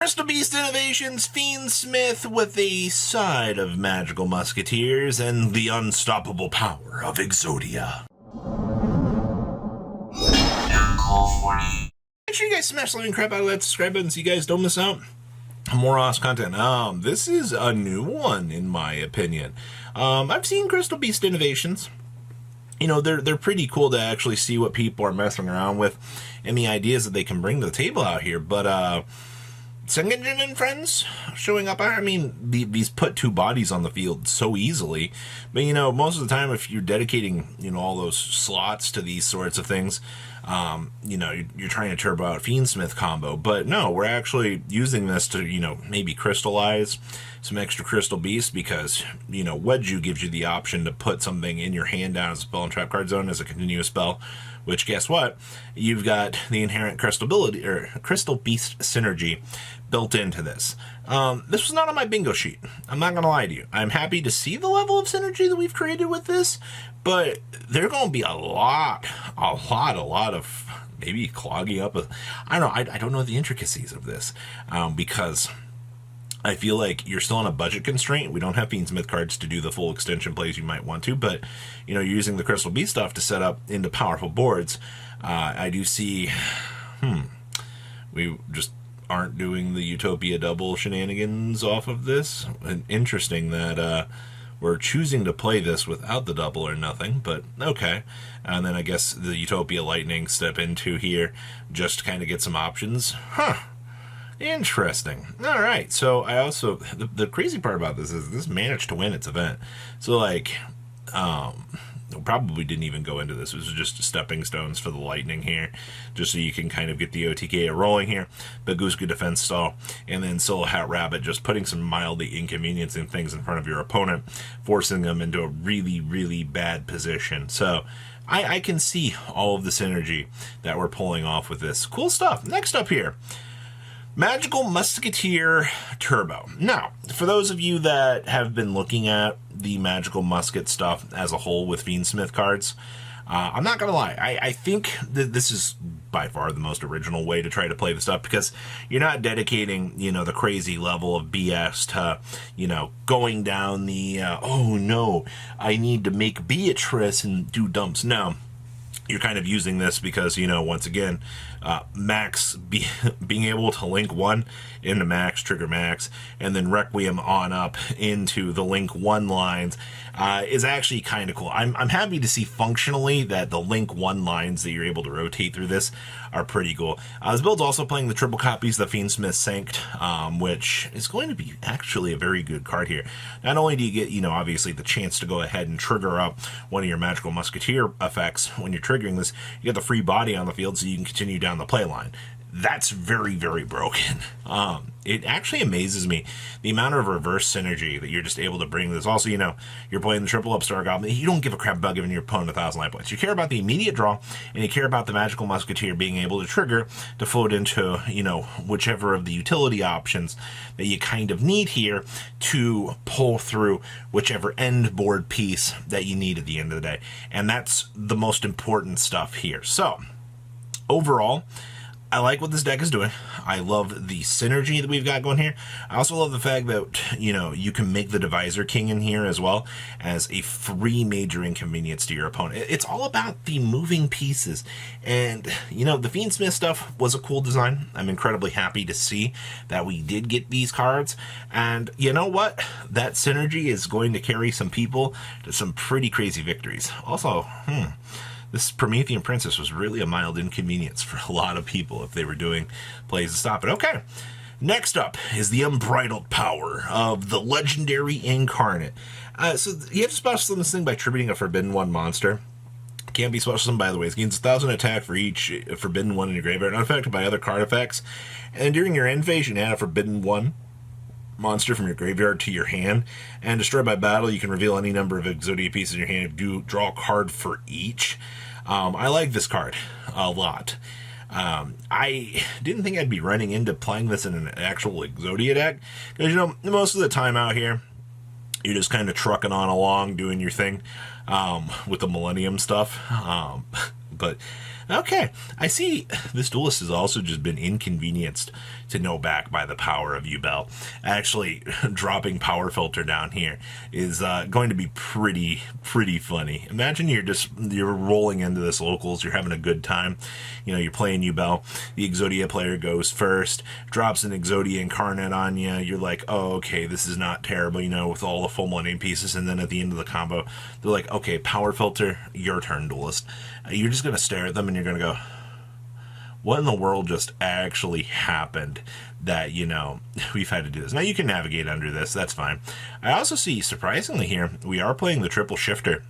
Crystal Beast Innovations Fiendsmith with a side of magical musketeers and the unstoppable power of Exodia. Make sure you guys smash the living crap out of that subscribe button so you guys don't miss out on more awesome content. This is a new one in my opinion. I've seen Crystal Beast Innovations. You know, they're pretty cool to actually see what people are messing around with and the ideas that they can bring to the table out here, but Second Gen and friends showing up. I mean, these put two bodies on the field so easily. But, you know, most of the time, if you're dedicating, you know, all those slots to these sorts of things, you know, you're trying to turbo out Fiendsmith combo. But no, we're actually using this to, you know, maybe crystallize some extra Crystal Beast because, you know, Wedju gives you the option to put something in your hand down as a spell and trap card zone as a continuous spell. Which, guess what? You've got the inherent Crystal Beast synergy built into this. This was not on my bingo sheet. I'm not going to lie to you. I'm happy to see the level of synergy that we've created with this, but there's going to be a lot of maybe clogging up. I don't know. I don't know the intricacies of this because I feel like you're still on a budget constraint. We don't have Fiendsmith cards to do the full extension plays you might want to, but you know, you're using the Crystal Beast stuff to set up into powerful boards. I do see, we just aren't doing the Utopia double shenanigans off of this. And interesting that we're choosing to play this without the double or nothing, but okay. And then I guess the Utopia Lightning step into here just to kind of get some options. Interesting. All right. So I also, the crazy part about this is this managed to win its event. So like, probably didn't even go into this. It was just stepping stones for the Lightning here, just so you can kind of get the OTK rolling here. Baguska defense stall, and then Solo Hat Rabbit, just putting some mildly inconveniencing things in front of your opponent, forcing them into a really, really bad position. So I can see all of the synergy that we're pulling off with this. Cool stuff. Next up here, Magical Musketeer Turbo. Now, for those of you that have been looking at the Magical Musket stuff as a whole with Fiendsmith cards, I'm not going to lie. I think that this is by far the most original way to try to play the stuff because you're not dedicating, you know, the crazy level of BS to, you know, going down the, oh no, I need to make Beatrice and do dumps. No. You're kind of using this because, you know, once again, Max being able to link one into Max, trigger Max, and then Requiem on up into the link one lines is actually kind of cool. I'm happy to see functionally that the link one lines that you're able to rotate through this are pretty cool. This build's also playing the triple copies of the Fiendsmith Sanct, which is going to be actually a very good card here. Not only do you get, you know, obviously the chance to go ahead and trigger up one of your Magical Musketeer effects when you're triggering this, you get the free body on the field so you can continue down the play line. That's very, very broken. It actually amazes me the amount of reverse synergy that you're just able to bring this. Also, you know, you're playing the triple up Star Goblin. You don't give a crap about giving your opponent 1,000 life points. You care about the immediate draw, and you care about the Magical Musketeer being able to trigger to float into, you know, whichever of the utility options that you kind of need here to pull through whichever end board piece that you need at the end of the day. And that's the most important stuff here. So, overall, I like what this deck is doing. I love the synergy that we've got going here. I also love the fact that, you know, you can make the Divisor King in here as well as a free major inconvenience to your opponent. It's all about the moving pieces. And, you know, the Fiendsmith stuff was a cool design. I'm incredibly happy to see that we did get these cards. And you know what? That synergy is going to carry some people to some pretty crazy victories. Also, this Promethean Princess was really a mild inconvenience for a lot of people if they were doing plays to stop it. Okay, next up is the unbridled power of the legendary Incarnate. So you have to special summon this thing by tributing a Forbidden One monster. Can't be special summoned, by the way. It gains 1,000 attack for each Forbidden One in your graveyard, unaffected by other card effects. And during your end phase, you can add a Forbidden One monster from your graveyard to your hand, and destroyed by battle, you can reveal any number of Exodia pieces in your hand and draw a card for each. I like this card a lot. I didn't think I'd be running into playing this in an actual Exodia deck, because, you know, most of the time out here, you're just kind of trucking on along, doing your thing with the Millennium stuff. But Okay, I see this Duelist has also just been inconvenienced to no back by the power of U-Bell. Actually, dropping Power Filter down here is going to be pretty funny. Imagine you're rolling into this locals, you're having a good time. You know, you're playing U-Bell, the Exodia player goes first, drops an Exodia Incarnate on you, you're like, oh, okay, this is not terrible, you know, with all the full Millennium pieces, and then at the end of the combo, they're like, okay, Power Filter, your turn, Duelist. You're just going to stare at them and you're going to go, what in the world just actually happened that, you know, we've had to do this. Now you can navigate under this, that's fine. I also see, surprisingly here, we are playing the triple shifter.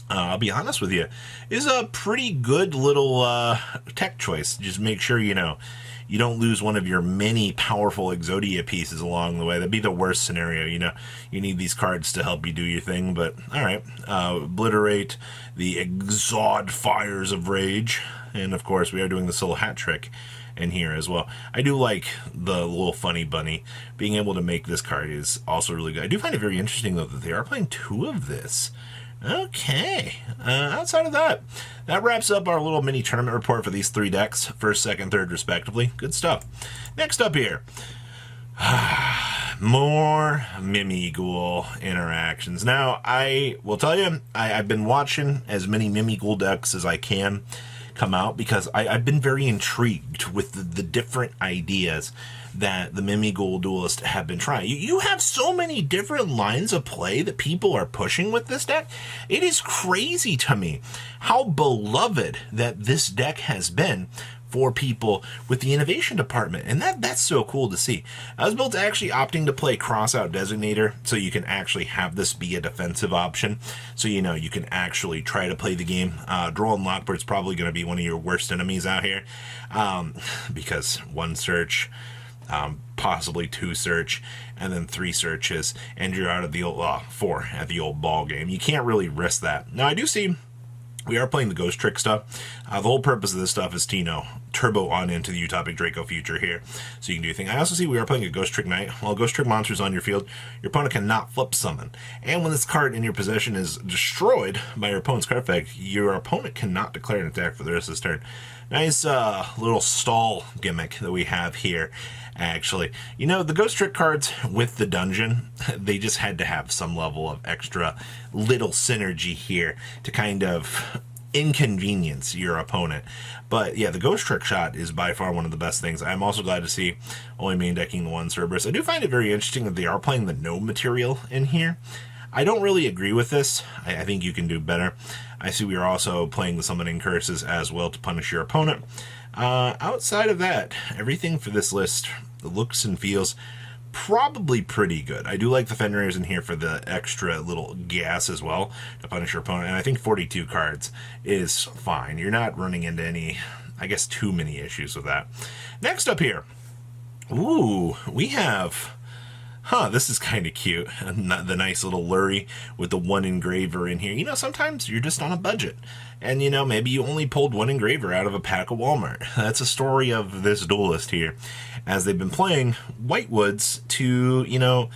I'll be honest with you, is a pretty good little tech choice. Just make sure, you know, you don't lose one of your many powerful Exodia pieces along the way. That'd be the worst scenario, you know. You need these cards to help you do your thing, but alright. Obliterate the Exod Fires of Rage. And of course, we are doing this little hat trick in here as well. I do like the little funny bunny. Being able to make this card is also really good. I do find it very interesting, though, that they are playing 2 of this. Okay, outside of that, that wraps up our little mini tournament report for these 3 decks, first, second, third, respectively. Good stuff. Next up here, more Mimig Ghoul interactions. Now, I will tell you, I've been watching as many Mimig Ghoul decks as I can come out because I've been very intrigued with the different ideas that the Mimig Ghoul Duelist have been trying. You have so many different lines of play that people are pushing with this deck. It is crazy to me how beloved that this deck has been for people with the innovation department, and that's so cool to see. I was built actually opting to play Crossout Designator, so you can actually have this be a defensive option, so you know you can actually try to play the game. Droll Lockbird's probably going to be one of your worst enemies out here, because 1 search, possibly 2 search, and then 3 searches, and you're out of the old 4 at the old ball game. You can't really risk that. Now I do see we are playing the Ghost Trick stuff. The whole purpose of this stuff is to, you know, turbo on into the Utopic Draco future here, so you can do a thing. I also see we are playing a Ghost Trick Knight. While Ghost Trick monsters on your field, your opponent cannot flip summon. And when this card in your possession is destroyed by your opponent's card effect, your opponent cannot declare an attack for the rest of his turn. Nice little stall gimmick that we have here, actually. You know, the Ghost Trick cards with the dungeon, they just had to have some level of extra little synergy here to kind of inconvenience your opponent. But yeah, the Ghost Trick shot is by far one of the best things. I'm also glad to see only main decking the 1 Cerberus. I do find it very interesting that they are playing the no material in here. I don't really agree with this. I think you can do better. I see we are also playing the Summoning Curses as well to punish your opponent. Outside of that, everything for this list looks and feels probably pretty good. I do like the Fenrir's in here for the extra little gas as well to punish your opponent, and I think 42 cards is fine. You're not running into any, I guess, too many issues with that. Next up here, ooh, we have... this is kind of cute. The nice little Lurie with the 1 engraver in here. You know, sometimes you're just on a budget. And, you know, maybe you only pulled 1 engraver out of a pack of Walmart. That's a story of this Duelist here. As they've been playing Whitewoods to, you know,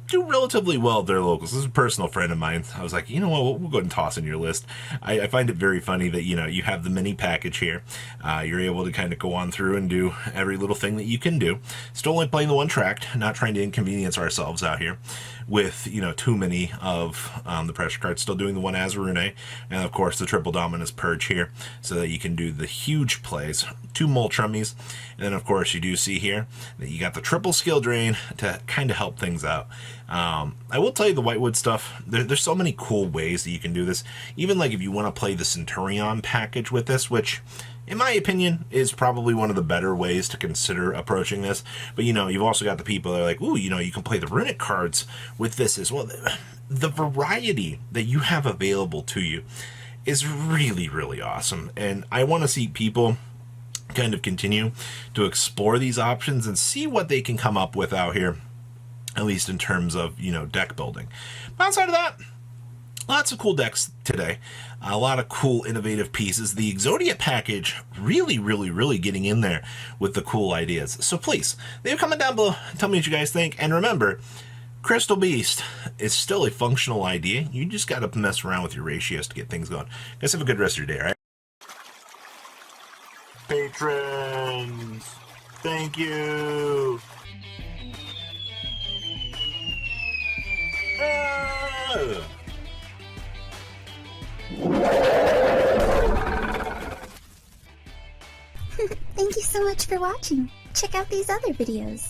do relatively well at their locals. This is a personal friend of mine. I was like, you know what, we'll go ahead and toss in your list. I find it very funny that, you know, you have the mini package here. You're able to kind of go on through and do every little thing that you can do. Still only playing the 1 track, not trying to inconvenience ourselves out here with, you know, too many of the pressure cards. Still doing the 1 Azarune, and of course the triple Dominus Purge here, so that you can do the huge plays. 2 Moltrummies, and then of course you do see here that you got the triple skill drain to kind of help things out. I will tell you the Whitewood stuff, there's so many cool ways that you can do this. Even like if you want to play the Centurion package with this, which in my opinion is probably one of the better ways to consider approaching this. But you know, you've also got the people that are like, ooh, you know, you can play the runic cards with this as well. The variety that you have available to you is really, really awesome. And I want to see people kind of continue to explore these options and see what they can come up with out here, at least in terms of, you know, deck building. But outside of that, lots of cool decks today. A lot of cool, innovative pieces. The Exodia package really, really, really getting in there with the cool ideas. So please, leave a comment down below. Tell me what you guys think. And remember, Crystal Beast is still a functional idea. You just got to mess around with your ratios to get things going. Guys, have a good rest of your day, all right? patrons. Thank you. Thank you so much for watching. Check out these other videos.